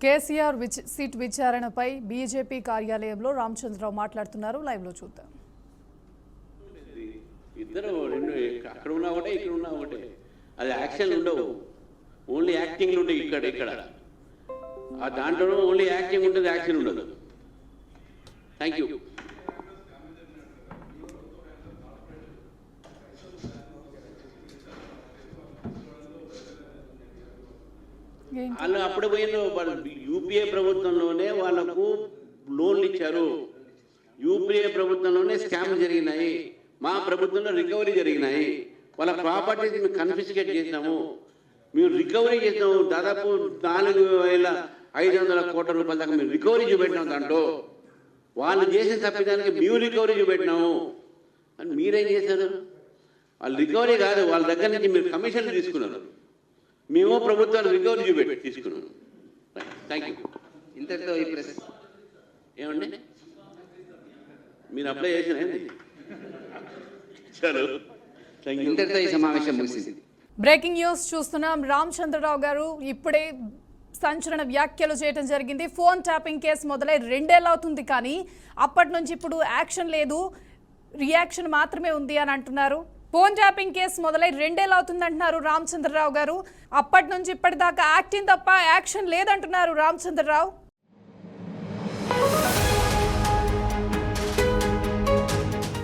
KCR seat విచారణపై BJP కార్యాలయంలో రామచంద్రరావు మాట్లాడుతున్నారు. Live లో చూద్దాం. ఇద్దరు రెండు అక్కడ ఉన్నా ఒకటే ఇక్కడ ఉన్నా ఒకటే, అది యాక్షన్ ఉండవు, ఓన్లీ యాక్టింగ్ ఉంటాయి. ఇక్కడ ఆ దాంట్లో ఓన్లీ యాక్టింగ్ ఉంటుంది, యాక్షన్ ఉండదు. Thank you. వాళ్ళు అప్పుడు పోయిన వాళ్ళు యూపీఏ ప్రభుత్వంలోనే వాళ్ళకు లోన్లు ఇచ్చారు, యూపీఏ ప్రభుత్వంలోనే స్కామ్ జరిగినాయి, మా ప్రభుత్వంలో రికవరీ జరిగినాయి. వాళ్ళ ప్రాపర్టీస్ మేము కన్ఫిస్కేట్ చేసినాము, మేము రికవరీ చేసినాము. దాదాపు 4,500 కోట్ల రూపాయల దాకా మేము రికవరీ చూపెట్టినాం. దాంట్లో వాళ్ళు చేసిన తప్పిదానికి మేము రికవరీ చూపెట్టినాము అని మీరేం చేశారు? వాళ్ళు రికవరీ కాదు, వాళ్ళ దగ్గర నుంచి మీరు కమిషన్లు తీసుకున్నారు, మేము ప్రభుత్వాలు రికవరీ చూపెట్టి తీసుకున్నాను. Thank you. ఇంతటితో ఈ ప్రెస్ ఏమండి మీరు అప్లై చేసినా? చలో, ఇంతటితో ఈ సమావేశం ముగిసింది. బ్రేకింగ్ న్యూస్ చూస్తున్నాం. రామచంద్రరావు గారు ఇప్పుడే సంచలన వ్యాఖ్యలు చేయడం జరిగింది. ఫోన్ ట్యాపింగ్ కేసు మొదలై 2 ఏళ్ళు అవుతుంది, కానీ అప్పటి నుంచి ఇప్పుడు యాక్షన్ లేదు, రియాక్షన్ మాత్రమే ఉంది అని అంటున్నారు. ఫోన్ ట్యాపింగ్ కేసు మొదలై 2 ఏళ్ళు అవుతుంది అంటున్నారు రామచంద్రరావు గారు. అప్పటి నుంచి ఇప్పటిదాకా యాక్టింగ్ తప్ప యాక్షన్ లేదంటున్నారు రామచంద్రరావు.